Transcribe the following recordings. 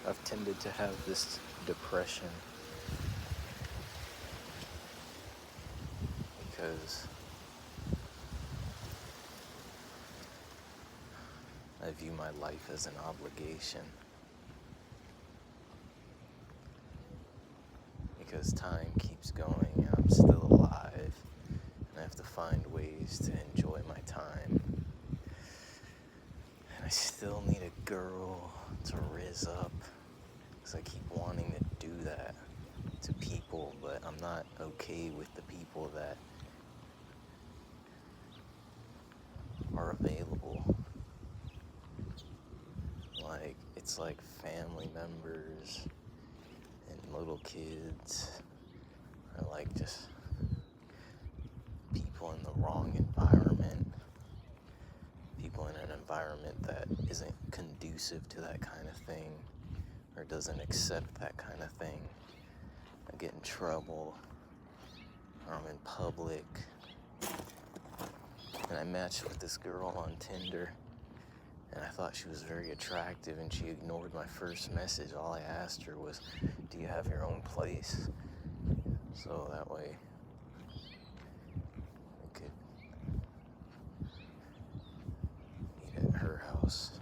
I've tended to have this depression because I view my life as an obligation. Because time keeps going and I'm still alive, and I have to find ways to enjoy my time. And I still need a girl to rizz up, because I keep wanting to do that to people, but I'm not okay with the people that are available. Like, it's like family members and little kids, or like just people in the wrong environment, people in an environment that isn't conducive to that kind of thing, or doesn't accept that kind of thing. I get in trouble, or I'm in public. And I matched with this girl on Tinder, and I thought she was very attractive, and she ignored my first message. All I asked her was, do you have your own place? So that way we could meet at her house.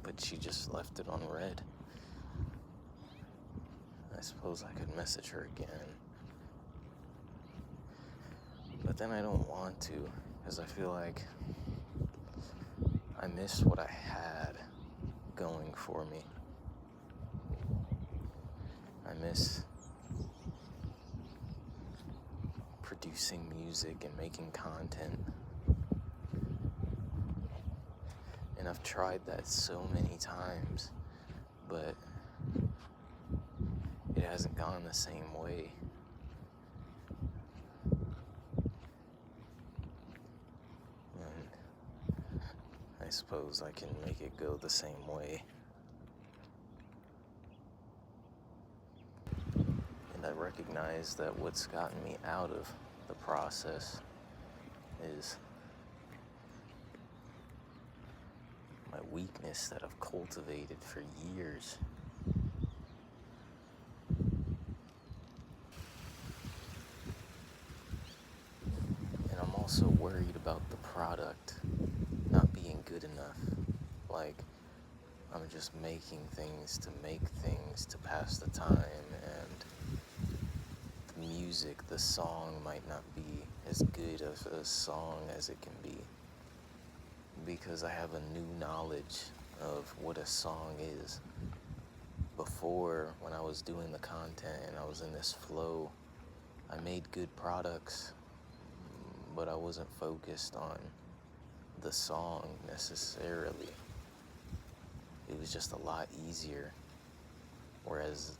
But she just left it on red. I suppose I could message her again. But then I don't want to, because I feel like I miss what I had going for me. I miss producing music and making content. And I've tried that so many times, but it hasn't gone the same way. And I suppose I can make it go the same way. And I recognize that what's gotten me out of the process is my weakness that I've cultivated for years. And I'm also worried about the product not being good enough. Like, I'm just making things to make things to pass the time, and the music, the song might not be as good of a song as it can be, because I have a new knowledge of what a song is. Before, when I was doing the content and I was in this flow, I made good products, but I wasn't focused on the song necessarily. It was just a lot easier. Whereas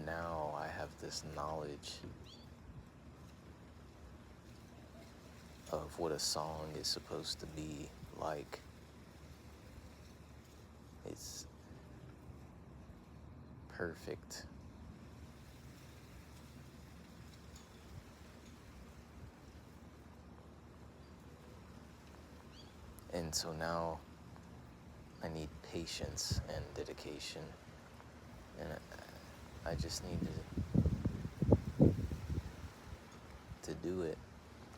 now I have this knowledge of what a song is supposed to be like. It's perfect. And so now I need patience and dedication, and I just need to do it.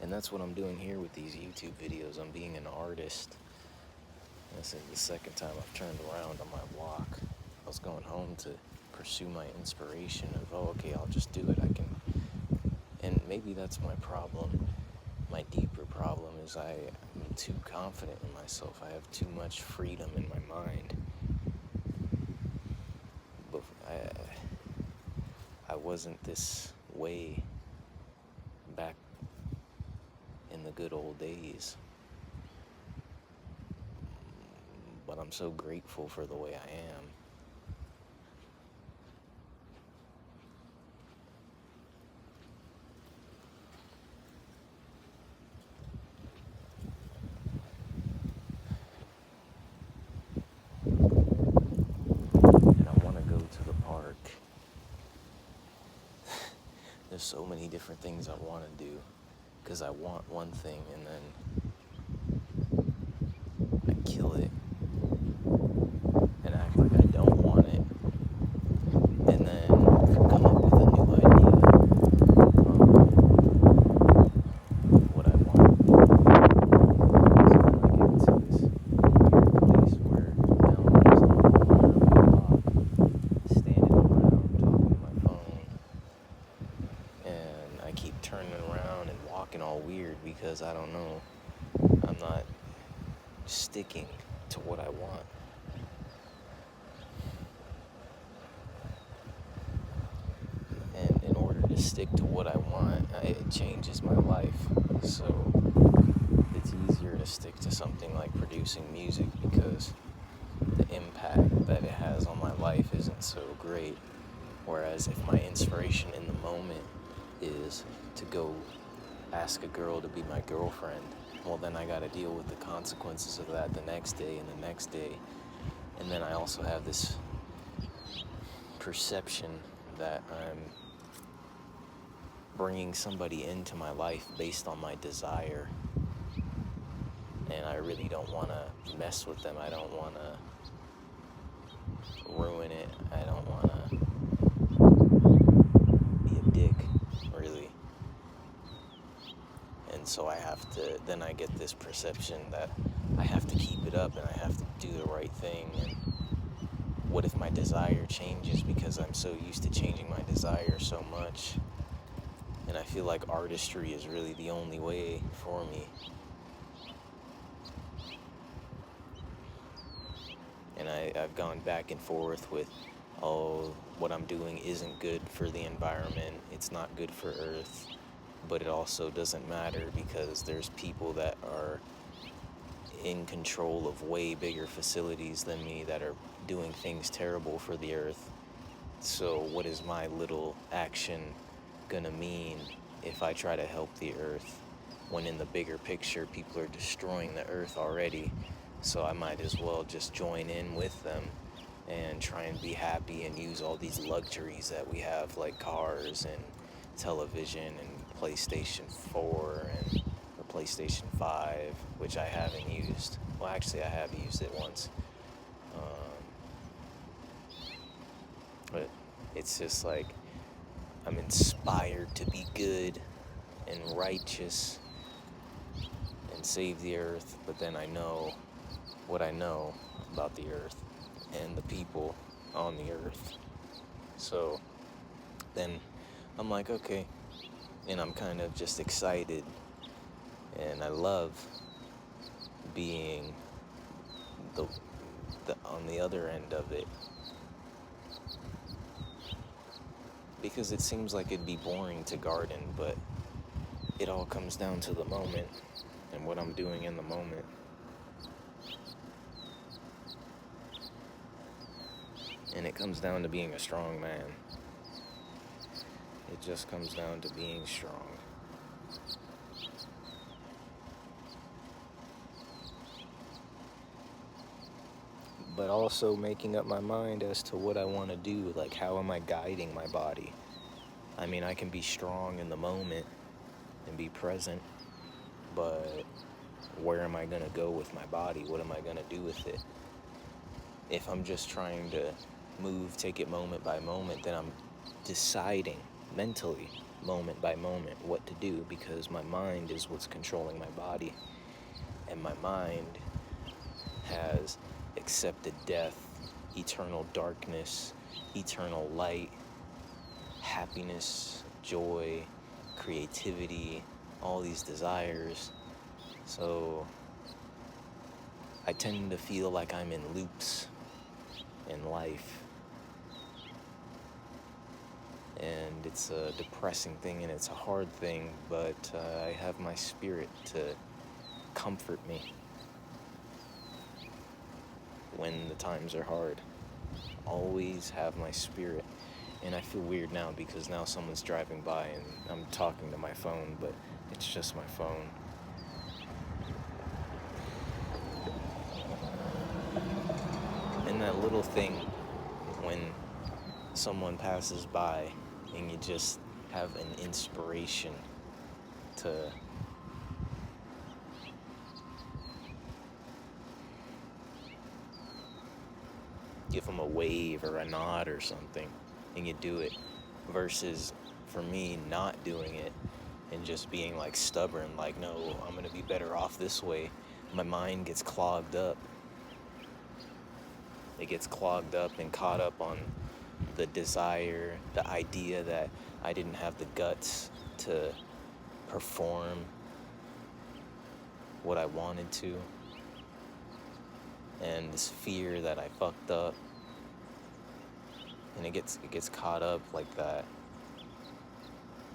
And that's what I'm doing here with these YouTube videos. I'm being an artist. This is the second time I've turned around on my walk. I was going home to pursue my inspiration of, okay, I'll just do it. And maybe that's my problem. My deeper problem is I'm too confident in myself. I have too much freedom in my mind. But I wasn't this way back in the good old days. But I'm so grateful for the way I am. And I want to go to the park. There's so many different things I want to do, because I want one thing and then I kill it sticking to what I want. And in order to stick to what I want, it changes my life. So it's easier to stick to something like producing music because the impact that it has on my life isn't so great. Whereas if my inspiration in the moment is to go ask a girl to be my girlfriend, well, then I gotta deal with the consequences of that the next day and the next day. And then I also have this perception that I'm bringing somebody into my life based on my desire. And I really don't want to mess with them. I don't want to ruin it. I don't want to be a dick, really. And so then I get this perception that I have to keep it up and I have to do the right thing. And what if my desire changes because I'm so used to changing my desire so much? And I feel like artistry is really the only way for me. And I've gone back and forth with, what I'm doing isn't good for the environment, it's not good for Earth, but it also doesn't matter because there's people that are in control of way bigger facilities than me that are doing things terrible for the Earth. So what is my little action gonna mean if I try to help the Earth when in the bigger picture people are destroying the Earth already? So I might as well just join in with them and try and be happy and use all these luxuries that we have, like cars and television and PlayStation 4 and the PlayStation 5, which I haven't used. Well, actually, I have used it once. But it's just like I'm inspired to be good and righteous and save the Earth, but then I know what I know about the Earth and the people on the Earth. So then I'm like, okay, and I'm kind of just excited, and I love being the on the other end of it, because it seems like it'd be boring to garden, but it all comes down to the moment and what I'm doing in the moment. And it comes down to being a strong man. It just comes down to being strong. But also making up my mind as to what I want to do. Like, how am I guiding my body? I mean, I can be strong in the moment and be present, but where am I going to go with my body? What am I going to do with it? If I'm just trying to take it moment by moment, then I'm deciding mentally, moment by moment, what to do, because my mind is what's controlling my body. And my mind has accepted death, eternal darkness, eternal light, happiness, joy, creativity, all these desires. So I tend to feel like I'm in loops in life. And it's a depressing thing and it's a hard thing, but I have my spirit to comfort me when the times are hard. Always have my spirit. And I feel weird now because now someone's driving by and I'm talking to my phone, but it's just my phone. And that little thing when someone passes by and you just have an inspiration to give them a wave or a nod or something, and you do it, versus for me not doing it and just being like stubborn, like, no, I'm gonna be better off this way. My mind gets clogged up. It gets clogged up and caught up on the desire, the idea that I didn't have the guts to perform what I wanted to. and this fear that I fucked up, and it gets caught up like that,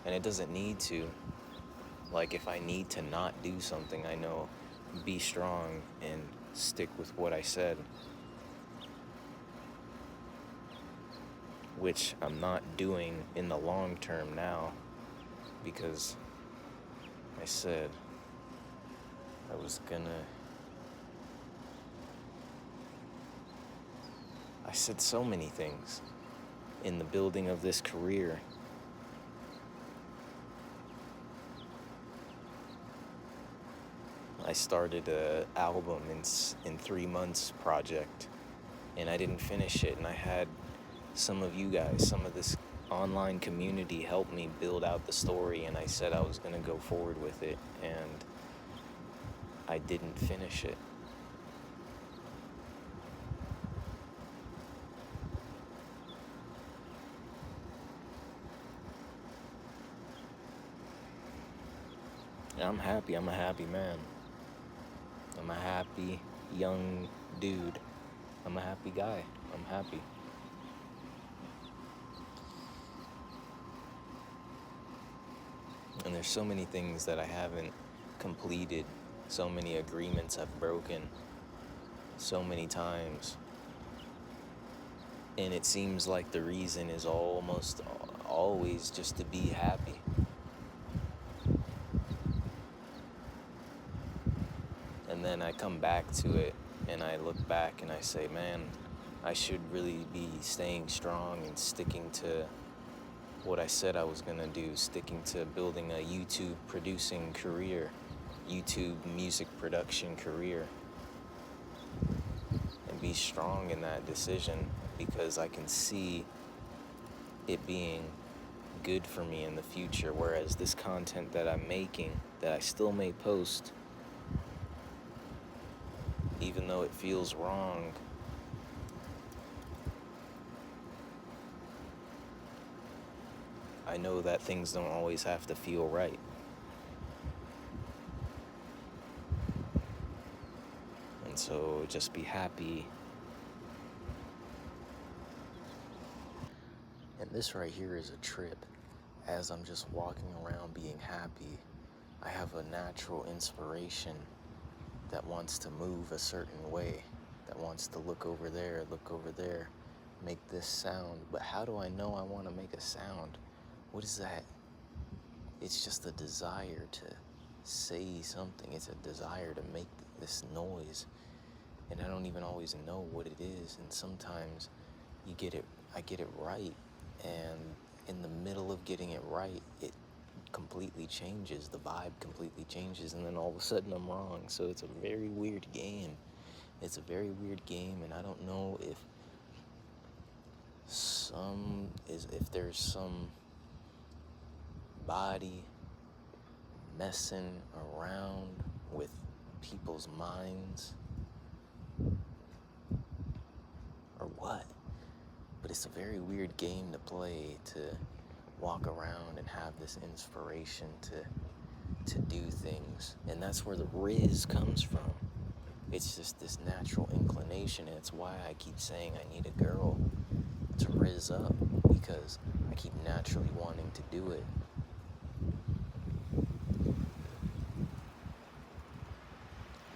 and it doesn't need to. Like, if I need to not do something, I know, be strong and stick with what I said, which I'm not doing in the long term now, because I said I was gonna. I said so many things in the building of this career. I started an album in 3 months project, and I didn't finish it, and I had some of you guys, some of this online community help me build out the story, and I said I was going to go forward with it, and I didn't finish it. And I'm happy. I'm a happy man. I'm a happy young dude. I'm a happy guy. I'm happy. And there's so many things that I haven't completed, so many agreements I've broken so many times. And it seems like the reason is almost always just to be happy. And then I come back to it and I look back and I say, man, I should really be staying strong and sticking to what I said I was gonna do, sticking to building a YouTube producing career, YouTube music production career, and be strong in that decision, because I can see it being good for me in the future. Whereas this content that I'm making, that I still may post, even though it feels wrong, I know that things don't always have to feel right. And so just be happy. And this right here is a trip. As I'm just walking around being happy, I have a natural inspiration that wants to move a certain way, that wants to look over there, make this sound. But how do I know I want to make a sound? What is that? It's just a desire to say something. It's a desire to make this noise. And I don't even always know what it is. And sometimes I get it right. And in the middle of getting it right, it completely changes. The vibe completely changes. And then all of a sudden I'm wrong. So it's a very weird game. And I don't know if there's some body messing around with people's minds or what, but it's a very weird game to play, to walk around and have this inspiration to do things. And that's where the riz comes from. It's just this natural inclination, and it's why I keep saying I need a girl to riz up, because I keep naturally wanting to do it.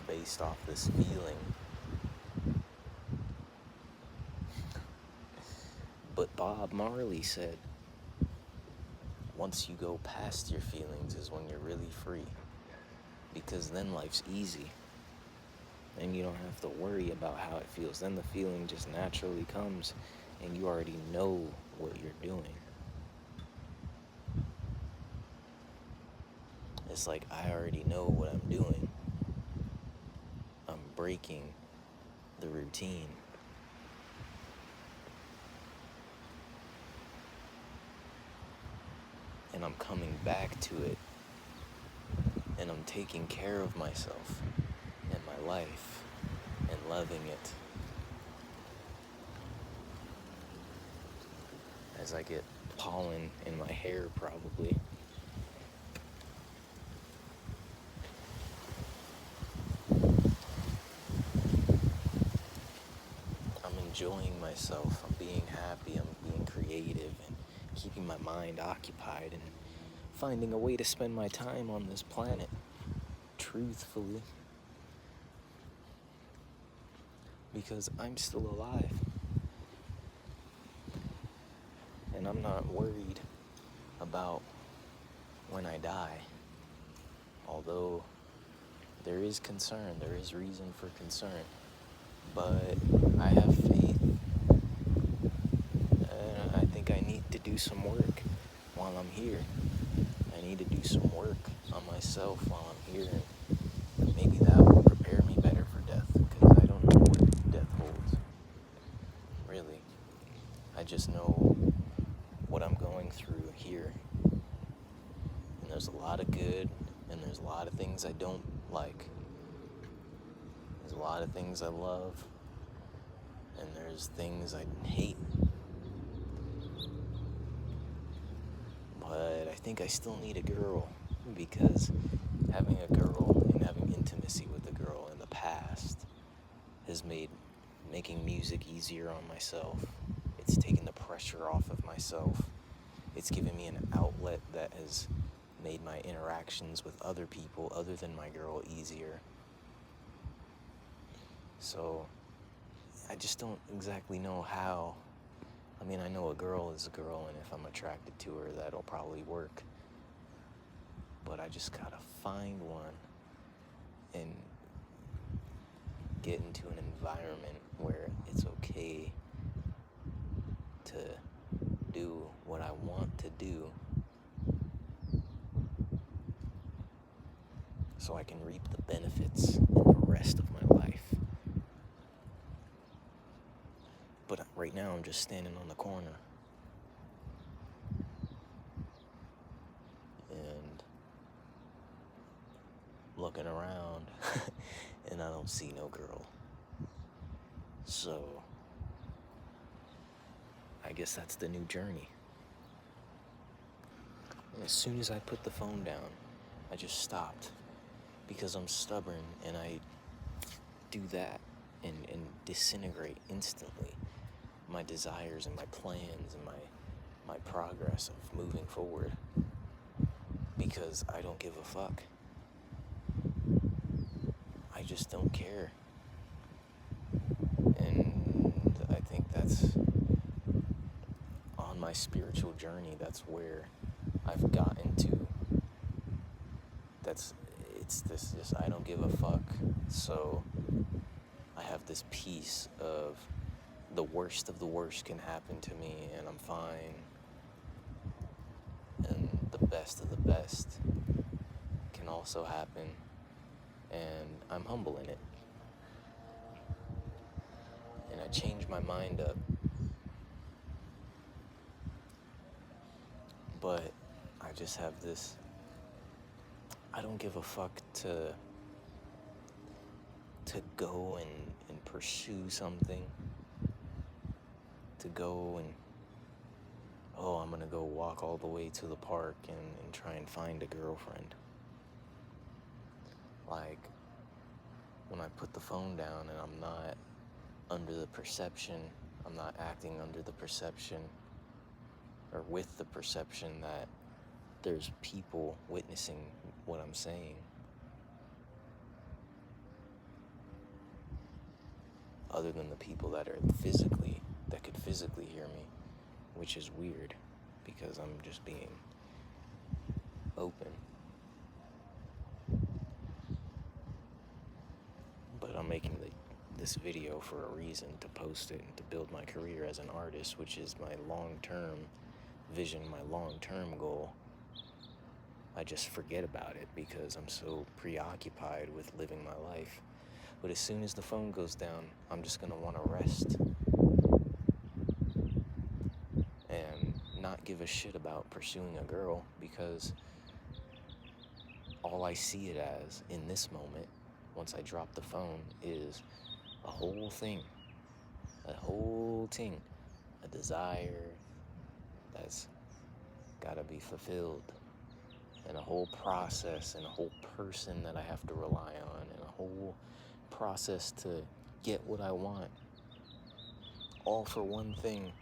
Based off this feeling. But Bob Marley said, once you go past your feelings is when you're really free, because then life's easy. And you don't have to worry about how it feels. Then the feeling just naturally comes, and you already know what you're doing. It's like, I already know what I'm doing. I'm breaking the routine. And I'm coming back to it. And I'm taking care of myself and my life and loving it. As I get pollen in my hair, probably. enjoying myself, I'm being happy, I'm being creative, and keeping my mind occupied, and finding a way to spend my time on this planet, truthfully, because I'm still alive, and I'm not worried about when I die, although there is concern, there is reason for concern, but I have faith, and I think I need to do some work while I'm here. I need to do some work on myself while I'm here, and maybe that will prepare me better for death, because I don't know what death holds, really. I just know what I'm going through here, and there's a lot of good, and there's a lot of things I don't like. There's a lot of things I love, and there's things I hate. But I think I still need a girl, because having a girl and having intimacy with a girl in the past has made making music easier on myself. It's taken the pressure off of myself. It's given me an outlet that has made my interactions with other people other than my girl easier. So I just don't exactly know how. I mean, I know a girl is a girl, and if I'm attracted to her, that'll probably work. But I just gotta find one and get into an environment where it's okay to do what I want to do, so I can reap the benefits in the rest of my life. But right now I'm just standing on the corner and looking around and I don't see no girl. So I guess that's the new journey. And as soon as I put the phone down, I just stopped, because I'm stubborn, and I do that and disintegrate instantly my desires and my plans and my progress of moving forward, because I don't give a fuck. I just don't care. And I think that's on my spiritual journey, that's where I've gotten to. It's this just, I don't give a fuck. So I have this piece of the worst of the worst can happen to me, and I'm fine. And the best of the best can also happen, and I'm humble in it. And I change my mind up. But I just have this, I don't give a fuck to go and pursue something. To go and, I'm gonna go walk all the way to the park and try and find a girlfriend. Like, when I put the phone down and I'm not under the perception, I'm not acting under the perception or with the perception that there's people witnessing what I'm saying, other than the people that could physically hear me, which is weird, because I'm just being open. But I'm making this video for a reason, to post it and to build my career as an artist, which is my long-term vision, my long-term goal. I just forget about it because I'm so preoccupied with living my life. But as soon as the phone goes down, I'm just gonna want to rest and not give a shit about pursuing a girl, because all I see it as in this moment, once I drop the phone, is a whole thing, a desire that's gotta be fulfilled, and a whole process, and a whole person that I have to rely on, and a whole process to get what I want. all for one thing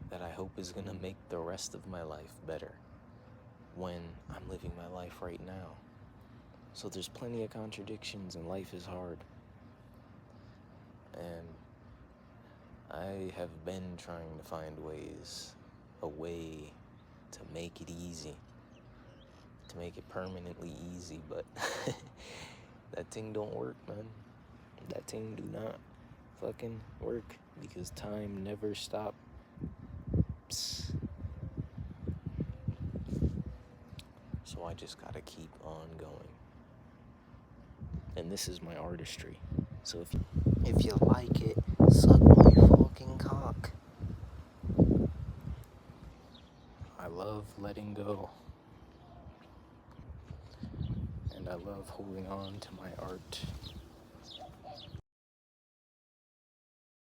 that I hope is gonna make the rest of my life better when I'm living my life right now. So there's plenty of contradictions, and life is hard. And I have been trying to find a way to make it easy, to make it permanently easy, but that thing don't work, man. That thing do not fucking work, because time never stops. So I just gotta keep on going. And this is my artistry. So if you like it, suck my fucking cock. I love letting go. And I love holding on to my art.